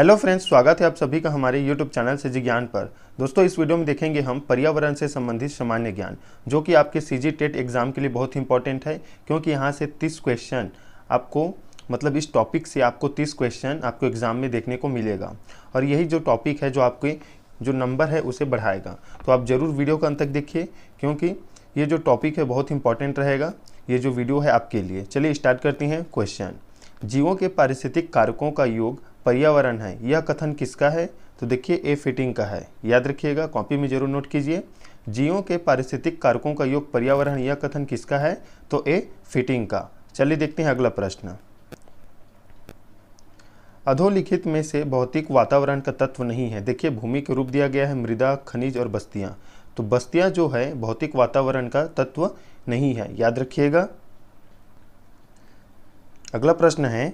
Hello friends, स्वागत है आप सभी का हमारे यूट्यूब चैनल से जी ज्ञान पर। दोस्तों, इस वीडियो में देखेंगे हम पर्यावरण से संबंधित सामान्य ज्ञान, जो कि आपके सीजी टेट एग्जाम के लिए बहुत इंपॉर्टेंट है, क्योंकि यहाँ से 30 क्वेश्चन आपको मतलब इस टॉपिक से आपको 30 क्वेश्चन आपको एग्जाम में देखने को मिलेगा। और यही जो टॉपिक है जो आपके जो नंबर है उसे बढ़ाएगा। तो आप ज़रूर वीडियो को अंत तक देखिए, क्योंकि ये जो टॉपिक है बहुत इंपॉर्टेंट रहेगा। ये जो वीडियो है आपके लिए। चलिए स्टार्ट करते हैं। क्वेश्चन, जीवों के पारिस्थितिक कारकों का योग पर्यावरण है, यह कथन किसका है? तो देखिए ए फिटिंग का है। याद रखिएगा, कॉपी में जरूर नोट कीजिए। जीवों के पारिस्थितिक कारकों का योग पर्यावरण, यह कथन किसका है? तो ए फिटिंग का। चलिए देखते हैं अगला प्रश्न। अधोलिखित में से भौतिक वातावरण का तत्व नहीं है। देखिए भूमि के रूप दिया गया है मृदा, खनिज और बस्तियां। तो बस्तियां जो है भौतिक वातावरण का तत्व नहीं है, याद रखिएगा। अगला प्रश्न है,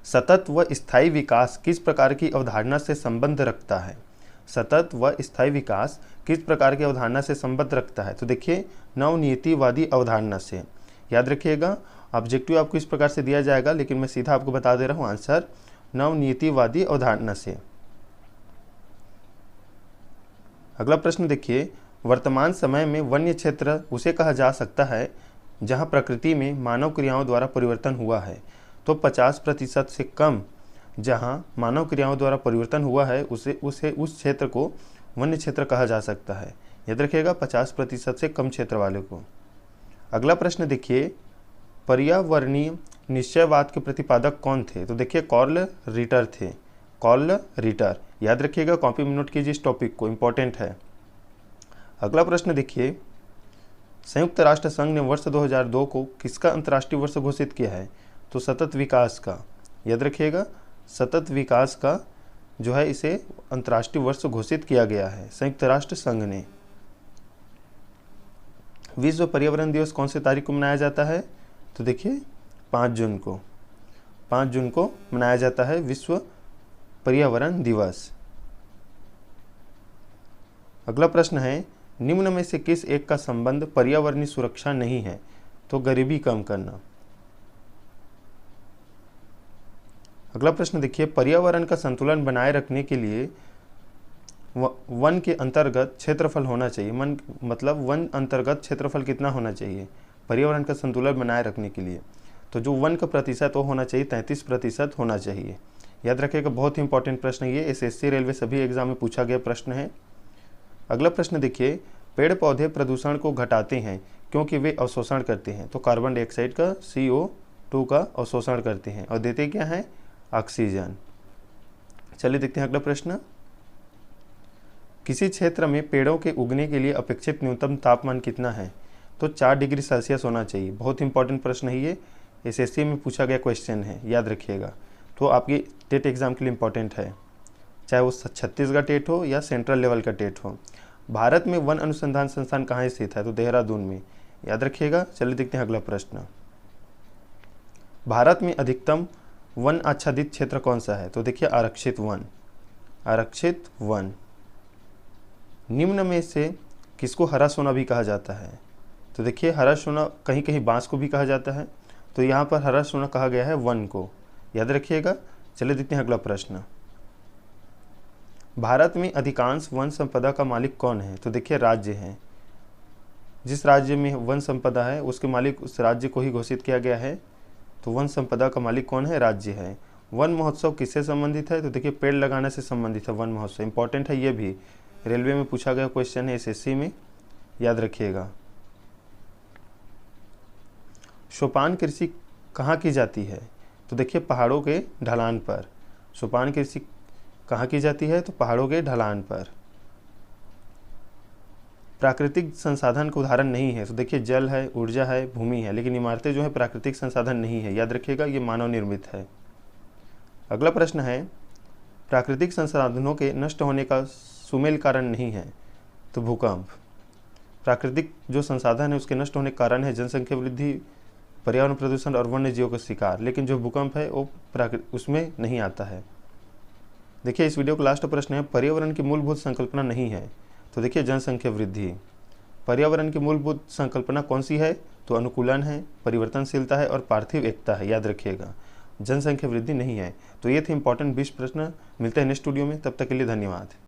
सतत व स्थायी विकास किस प्रकार की अवधारणा से संबंध रखता है? सतत व स्थायी विकास किस प्रकार की अवधारणा से संबंध रखता है? तो देखिए नवनीतिवादी अवधारणा से। याद रखिएगा, ऑब्जेक्टिव आपको इस प्रकार से दिया जाएगा, लेकिन मैं सीधा आपको बता दे रहा हूँ आंसर, नवनीतिवादी अवधारणा से। अगला प्रश्न देखिए, वर्तमान समय में वन्य क्षेत्र उसे कहा जा सकता है जहाँ प्रकृति में मानव क्रियाओं द्वारा परिवर्तन हुआ है। तो 50% से कम जहाँ मानव क्रियाओं द्वारा परिवर्तन हुआ है उस क्षेत्र को वन्य क्षेत्र कहा जा सकता है। याद रखिएगा, 50% से कम क्षेत्र वाले को। अगला प्रश्न देखिए, पर्यावरणीय निश्चयवाद के प्रतिपादक कौन थे? तो देखिए कार्ल रिटर थे। कार्ल रिटर, याद रखिएगा, कॉपी में नोट कीजिए इस टॉपिक को, इंपॉर्टेंट है। अगला प्रश्न देखिए, संयुक्त राष्ट्र संघ ने वर्ष 2002 को किसका अंतर्राष्ट्रीय वर्ष घोषित किया है? तो सतत विकास का। याद रखिएगा, सतत विकास का जो है इसे अंतर्राष्ट्रीय वर्ष घोषित किया गया है संयुक्त राष्ट्र संघ ने। विश्व पर्यावरण दिवस कौन सी तारीख को मनाया जाता है? तो देखिए 5 जून को। 5 जून को मनाया जाता है विश्व पर्यावरण दिवस। अगला प्रश्न है, निम्न में से किस एक का संबंध पर्यावरणीय सुरक्षा नहीं है? तो गरीबी कम करना। अगला प्रश्न देखिए, पर्यावरण का संतुलन बनाए रखने के लिए वन के अंतर्गत क्षेत्रफल होना चाहिए। मतलब वन अंतर्गत क्षेत्रफल कितना होना चाहिए पर्यावरण का संतुलन बनाए रखने के लिए? तो जो वन का प्रतिशत वो होना चाहिए 33% होना चाहिए। याद रखिएगा, बहुत ही इंपॉर्टेंट प्रश्न ये, एसएससी रेलवे सभी एग्जाम में पूछा गया प्रश्न है। अगला प्रश्न देखिए, पेड़ पौधे प्रदूषण को घटाते हैं क्योंकि वे अवशोषण करते हैं। तो कार्बन डाइऑक्साइड का, CO2 का अवशोषण करते हैं और देते क्या है? ऑक्सीजन। चलिए देखते हैं अगला प्रश्न, किसी क्षेत्र में पेड़ों के उगने के लिए अपेक्षित न्यूनतम तापमान कितना है? तो 4 डिग्री सेल्सियस होना चाहिए। बहुत इंपॉर्टेंट प्रश्न है ये, एसएससी में पूछा गया क्वेश्चन है, याद रखिएगा। तो आपके टेट एग्जाम के लिए इंपॉर्टेंट है, चाहे वो छत्तीसगढ़ टेट हो या सेंट्रल लेवल का टेट हो। भारत में वन अनुसंधान संस्थान कहाँ स्थित है? तो देहरादून में। याद रखिएगा। चलिए देखते हैं अगला प्रश्न, भारत में अधिकतम वन आच्छादित क्षेत्र कौन सा है? तो देखिए आरक्षित वन। आरक्षित वन। निम्न में से किसको हरा सोना भी कहा जाता है? तो देखिए हरा सोना कहीं कहीं बांस को भी कहा जाता है, तो यहाँ पर हरा सोना कहा गया है वन को। याद रखिएगा। चलिए देखते हैं अगला प्रश्न, भारत में अधिकांश वन संपदा का मालिक कौन है? तो देखिए राज्य है। जिस राज्य में वन संपदा है उसके मालिक उस राज्य को ही घोषित किया गया है। तो वन संपदा का मालिक कौन है? राज्य है। वन महोत्सव किससे संबंधित है? तो देखिए पेड़ लगाने से संबंधित है वन महोत्सव। इंपॉर्टेंट है, ये भी रेलवे में पूछा गया क्वेश्चन है, एसएससी में। याद रखिएगा। सोपान कृषि कहाँ की जाती है? तो देखिए पहाड़ों के ढलान पर। सोपान कृषि कहाँ की जाती है? तो पहाड़ों के ढलान पर। प्राकृतिक संसाधन का उदाहरण नहीं है। तो देखिए जल है, ऊर्जा है, भूमि है, लेकिन इमारतें जो है प्राकृतिक संसाधन नहीं है। याद रखिएगा, ये मानव निर्मित है। अगला प्रश्न है, प्राकृतिक संसाधनों के नष्ट होने का सुमेल कारण नहीं है। तो भूकंप। प्राकृतिक जो संसाधन है उसके नष्ट होने का कारण है जनसंख्या वृद्धि, पर्यावरण प्रदूषण और वन्य जीवों का शिकार, लेकिन जो भूकंप है वो उसमें नहीं आता है। देखिए इस वीडियो का लास्ट प्रश्न है, पर्यावरण की मूलभूत संकल्पना नहीं है। तो देखिए जनसंख्या वृद्धि। पर्यावरण की मूलभूत संकल्पना कौन सी है? तो अनुकूलन है, परिवर्तनशीलता है और पार्थिव एकता है। याद रखिएगा। जनसंख्या वृद्धि नहीं है। तो ये थे इंपॉर्टेंट 20 प्रश्न। मिलते हैं नेक्स्ट वीडियो में, तब तक के लिए धन्यवाद।